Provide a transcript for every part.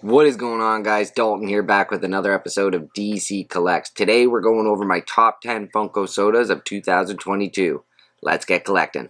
What is going on, guys? Dalton here, back with another episode of DC Collects. Today we're going over my top 10 Funko sodas of 2022. Let's get collecting.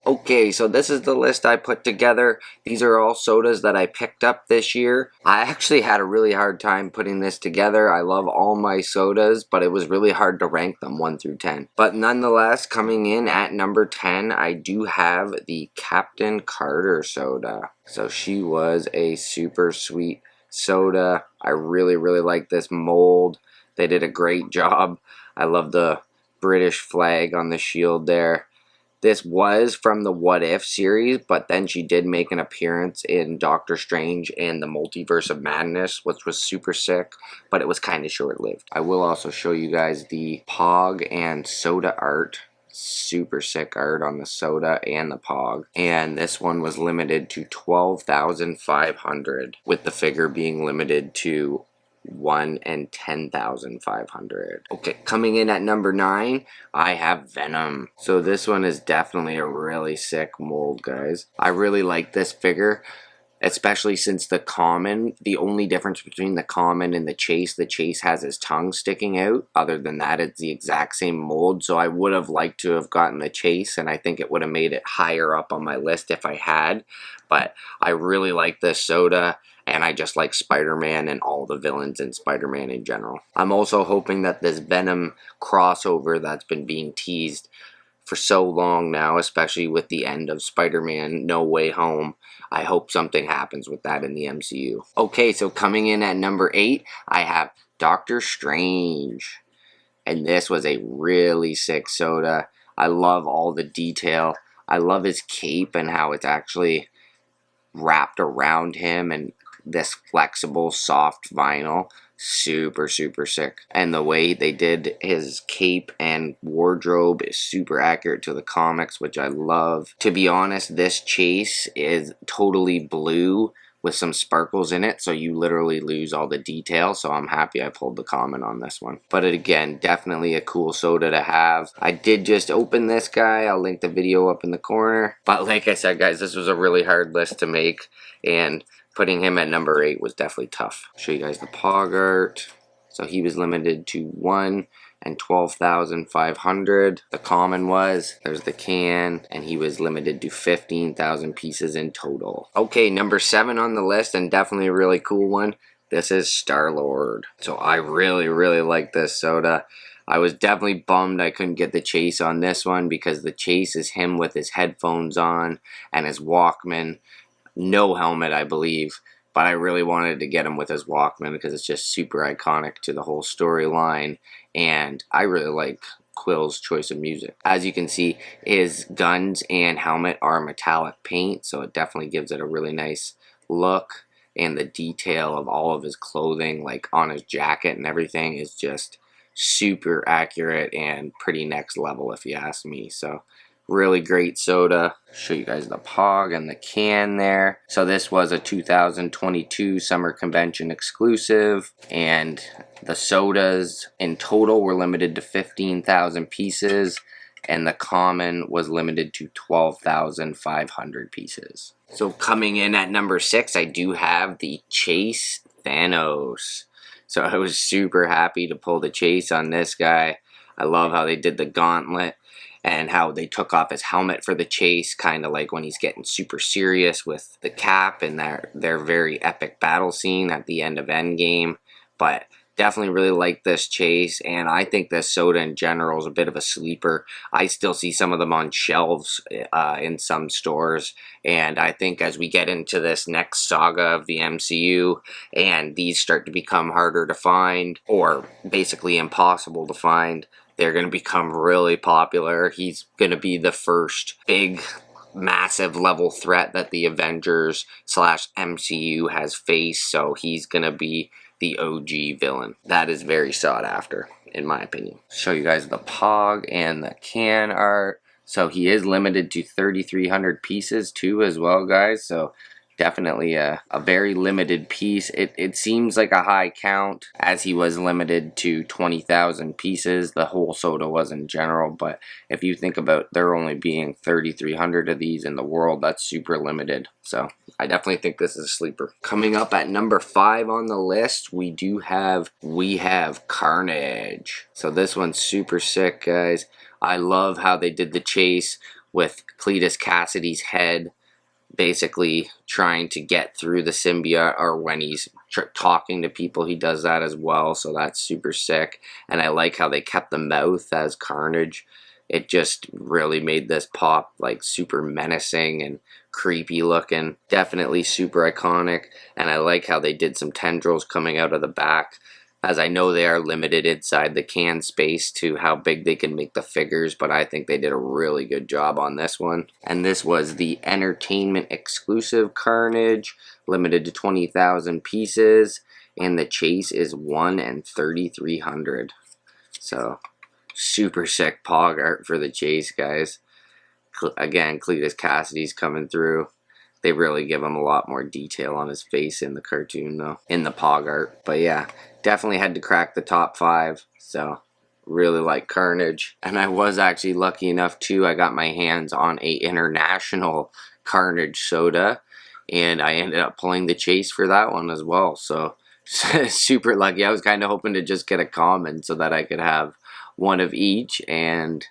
Okay, so this is the list I put together. These are all sodas that I picked up this year. I actually had a really hard time putting this together. I love all my sodas, but it was really hard to rank them 1 through 10. But nonetheless, coming in at number 10, I do have the Captain Carter soda. So she was a super sweet soda. I really like this mold. They did a great job. I love the British flag on the shield there. This was from the What If series, but then she did make an appearance in Doctor Strange and the Multiverse of Madness, which was super sick, but it was kind of short-lived. I will also show you guys the Pog and soda art. Super sick art on the soda and the Pog. And this one was limited to 12,500, with the figure being limited to 1 in 10,500. Okay, coming in at number 9, I have Venom. So this one is definitely a really sick mold, guys. I really like this figure, especially since the common, the only difference between the common and the chase has his tongue sticking out. Other than that, it's the exact same mold. So I would have liked to have gotten the chase, and I think it would have made it higher up on my list if I had. But I really like this soda, and I just like Spider-Man and all the villains in Spider-Man in general. I'm also hoping that this Venom crossover that's been being teased for so long now, especially with the end of Spider-Man No Way Home, I hope something happens with that in the MCU. Okay, so coming in at number 8, I have Doctor Strange. And this was a really sick soda. I love all the detail. I love his cape and how it's actually wrapped around him and this flexible soft vinyl. Super sick. And the way they did his cape and wardrobe is super accurate to the comics, which I love. To be honest, this chase is totally blue with some sparkles in it, so you literally lose all the detail, so I'm happy I pulled the comment on this one. But again, definitely a cool soda to have. I did just open this guy. I'll link the video up in the corner. But like I said, guys, this was a really hard list to make, and putting him at number 8 was definitely tough. I'll show you guys the Pog art. So he was limited to 1 in 12,500. The common was, there's the can, and he was limited to 15,000 pieces in total. Okay, number 7 on the list, and definitely a really cool one. This is StarLord. So I really like this soda. I was definitely bummed I couldn't get the chase on this one, because the chase is him with his headphones on and his Walkman. No helmet, I believe, but I really wanted to get him with his Walkman because it's just super iconic to the whole storyline, and I really like Quill's choice of music. As you can see, his guns and helmet are metallic paint, so it definitely gives it a really nice look, and the detail of all of his clothing, like on his jacket and everything, is just super accurate and pretty next level if you ask me. So really great soda. Show you guys the Pog and the can there. So this was a 2022 Summer Convention exclusive, and the sodas in total were limited to 15,000 pieces, and the common was limited to 12,500 pieces. So coming in at number 6, I do have the Chase Thanos. So I was super happy to pull the chase on this guy. I love how they did the gauntlet, and how they took off his helmet for the chase, kind of like when he's getting super serious with the Cap and their very epic battle scene at the end of Endgame. But definitely really like this chase, and I think this soda in general is a bit of a sleeper. I still see some of them on shelves in some stores, and I think as we get into this next saga of the MCU and these start to become harder to find, or basically impossible to find, they're going to become really popular. He's going to be the first big, massive level threat that the Avengers / MCU has faced, so he's going to be the OG villain. That is very sought after, in my opinion. Show you guys the Pog and the can art. So he is limited to 3,300 pieces too as well, guys. So definitely a very limited piece. It seems like a high count, as he was limited to 20,000 pieces. The whole soda was in general, but if you think about there only being 3,300 of these in the world, that's super limited. So I definitely think this is a sleeper. Coming up at number 5 on the list, we have Carnage. So this one's super sick, guys. I love how they did the chase with Cletus Cassidy's head basically trying to get through the symbiote, or when he's talking to people, he does that as well. So that's super sick. And I like how they kept the mouth as Carnage. It just really made this pop like super menacing and creepy looking. Definitely super iconic. And I like how they did some tendrils coming out of the back, as I know they are limited inside the can space to how big they can make the figures, but I think they did a really good job on this one. And this was the entertainment exclusive Carnage, limited to 20,000 pieces, and the chase is 1 in 3,300. So super sick pog art for the chase, guys. Again, Cletus Cassidy's coming through. They really give him a lot more detail on his face in the cartoon, though, in the pog art. But yeah, definitely had to crack the top 5. So really like Carnage. And I was actually lucky enough too. I got my hands on a international Carnage soda, and I ended up pulling the chase for that one as well. So super lucky. I was kind of hoping to just get a common so that I could have one of each, and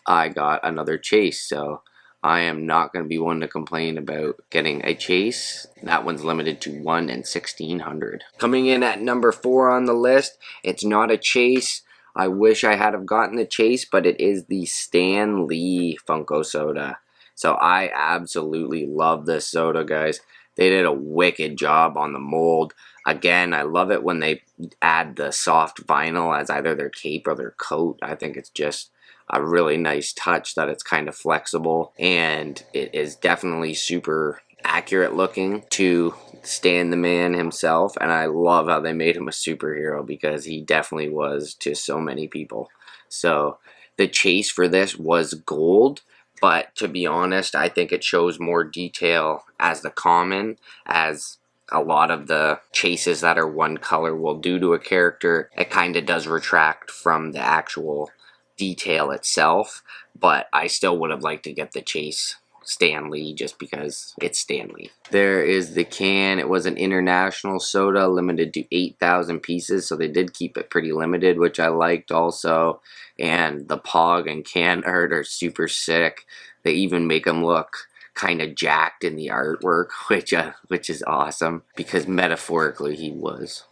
I got another chase. So I am not going to be one to complain about getting a chase. That one's limited to 1 in 1,600. Coming in at number 4 on the list, it's not a chase. I wish I had have gotten the chase, but it is the Stan Lee Funko soda. So I absolutely love this soda, guys. They did a wicked job on the mold. Again, I love it when they add the soft vinyl as either their cape or their coat. I think it's just a really nice touch that it's kind of flexible, and it is definitely super accurate looking to Stan the Man himself. And I love how they made him a superhero, because he definitely was to so many people. So the chase for this was gold, but to be honest, I think it shows more detail as the common, as a lot of the chases that are one color will do to a character. It kind of does retract from the actual detail itself, but I still would have liked to get the chase Stan Lee, just because it's Stan Lee. There is the can. It was an international soda, limited to 8,000 pieces, so they did keep it pretty limited, which I liked also. And the pog and can art are super sick. They even make them look kind of jacked in the artwork, which is awesome, because metaphorically he was.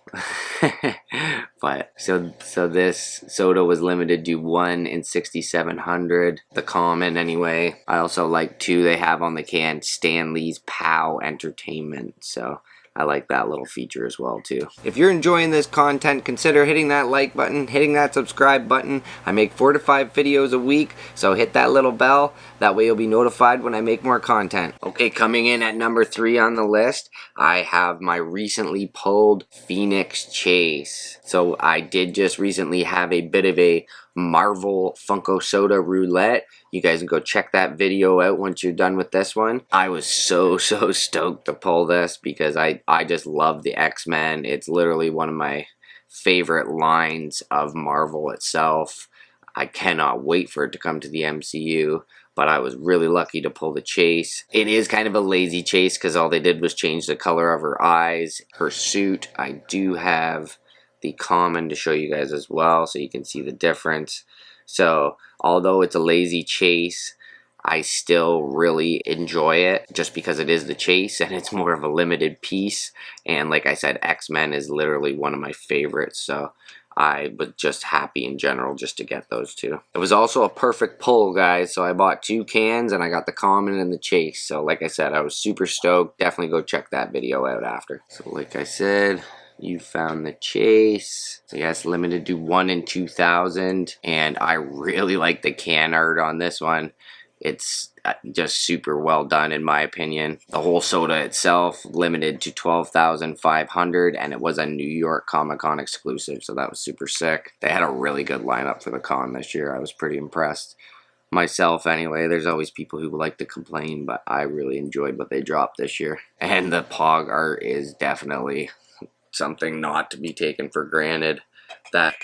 But so this soda was limited to 1 in 6,700, the common anyway. I also like too, they have on the can Stan Lee's POW Entertainment, so I like that little feature as well too. If you're enjoying this content, consider hitting that like button, hitting that subscribe button. I make 4 to 5 videos a week, so hit that little bell. That way you'll be notified when I make more content. Okay, coming in at number 3 on the list, I have my recently pulled Phoenix Chase. So I did just recently have a bit of a Marvel Funko Soda roulette. You guys can go check that video out once you're done with this one. I was so stoked to pull this, because I just love the X-Men. It's literally one of my favorite lines of Marvel itself. I cannot wait for it to come to the MCU, but I was really lucky to pull the chase. It is kind of a lazy chase, because all they did was change the color of her eyes. Her suit, I do have the common to show you guys as well, so you can see the difference. So although it's a lazy chase, I still really enjoy it, just because it is the chase and it's more of a limited piece. And like I said, X-Men is literally one of my favorites, so I was just happy in general just to get those two. It was also a perfect pull, guys, so I bought 2 cans and I got the common and the chase. So like I said, I was super stoked. Definitely go check that video out after. So like I said, you found the chase. So yes, limited to 1 in 2,000, and I really like the can art on this one. It's just super well done in my opinion. The whole soda itself limited to 12,500, and it was a New York Comic Con exclusive, so that was super sick. They had a really good lineup for the con this year. I was pretty impressed. myself anyway. There's always people who like to complain, but I really enjoyed what they dropped this year. And the Pog art is definitely something not to be taken for granted. That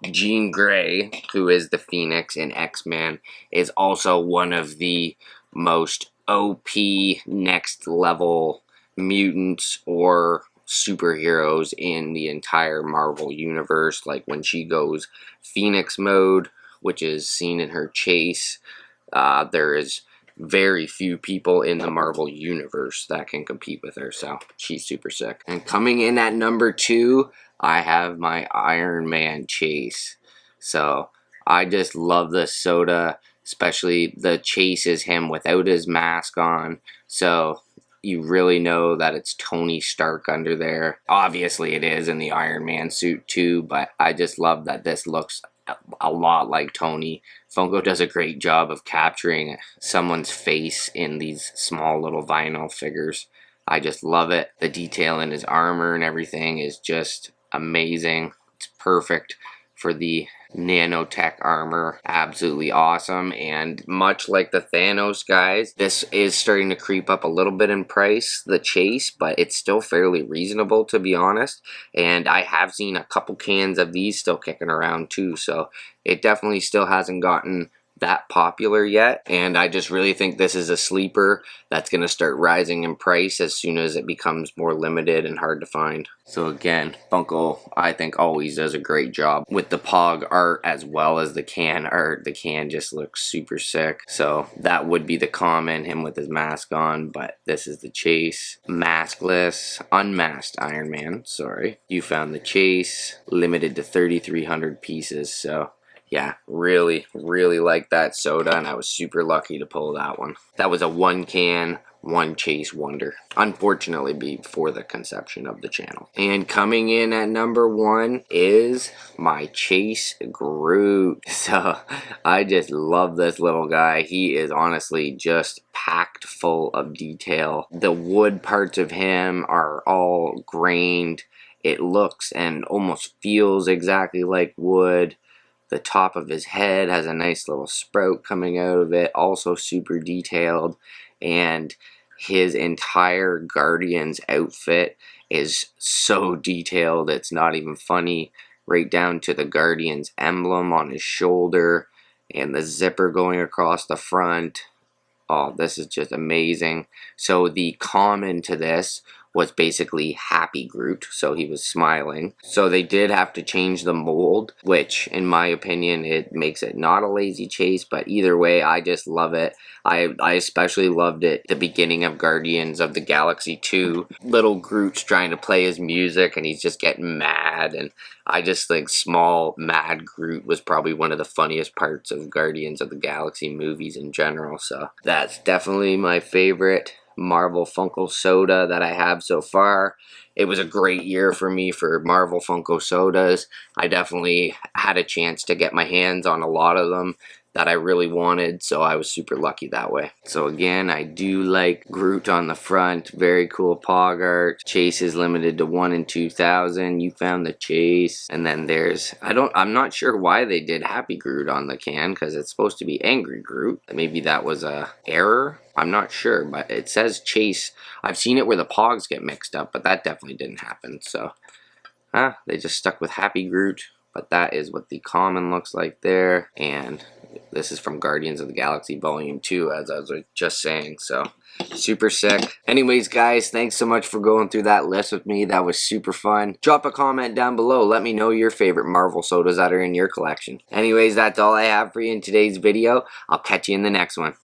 Jean Grey, who is the Phoenix in X-Men, is also one of the most OP next level mutants or superheroes in the entire Marvel universe. Like when she goes Phoenix mode, which is seen in her chase, there is very few people in the Marvel universe that can compete with her, so she's super sick. And coming in at number 2, I have my Iron Man chase. So I just love this soda, especially the chase is him without his mask on, so you really know that it's Tony Stark under there. Obviously it is in the Iron Man suit too, but I just love that this looks a lot like Tony. Funko does a great job of capturing someone's face in these small little vinyl figures. I just love it. The detail in his armor and everything is just amazing. It's perfect for the nanotech armor. Absolutely awesome. And much like the Thanos guys, this is starting to creep up a little bit in price, the chase, but it's still fairly reasonable, to be honest. And I have seen a couple cans of these still kicking around too, so it definitely still hasn't gotten that popular yet, and I just really think this is a sleeper that's going to start rising in price as soon as it becomes more limited and hard to find. So again, Funko, I think, always does a great job with the Pog art as well as the can art. The can just looks super sick. So that would be the common, him with his mask on, but this is the chase. Maskless, unmasked Iron Man, sorry. You found the chase, limited to 3,300 pieces, so yeah, really like that soda, and I was super lucky to pull that one. That was a 1 can, 1 chase wonder. Unfortunately, before the conception of the channel. And coming in at number 1 is my Chase Groot. So I just love this little guy. He is honestly just packed full of detail. The wood parts of him are all grained. It looks and almost feels exactly like wood. The top of his head has a nice little sprout coming out of it, also super detailed, and his entire Guardians outfit is so detailed it's not even funny, right down to the Guardians emblem on his shoulder and the zipper going across the front. Oh, this is just amazing. So the common to this was basically Happy Groot, so he was smiling. So they did have to change the mold, which in my opinion it makes it not a lazy chase, but either way I just love it. I especially loved it the beginning of Guardians of the Galaxy 2. Little Groot's trying to play his music and he's just getting mad, and I just think small mad Groot was probably one of the funniest parts of Guardians of the Galaxy movies in general, so that's definitely my favorite Marvel Funko soda that I have so far. It was a great year for me for Marvel Funko sodas. I definitely had a chance to get my hands on a lot of them that I really wanted, so I was super lucky that way. So again, I do like Groot on the front. Very cool Pog art. Chase is limited to 1 in 2,000. You found the chase. And then there's, I'm not sure why they did Happy Groot on the can, because it's supposed to be Angry Groot. Maybe that was a error. I'm not sure, but it says chase. I've seen it where the Pogs get mixed up, but that definitely didn't happen. So, they just stuck with Happy Groot. But that is what the common looks like there. And this is from Guardians of the Galaxy Volume 2, as I was just saying. So, super sick. Anyways, guys, thanks so much for going through that list with me. That was super fun. Drop a comment down below. Let me know your favorite Marvel sodas that are in your collection. Anyways, that's all I have for you in today's video. I'll catch you in the next one.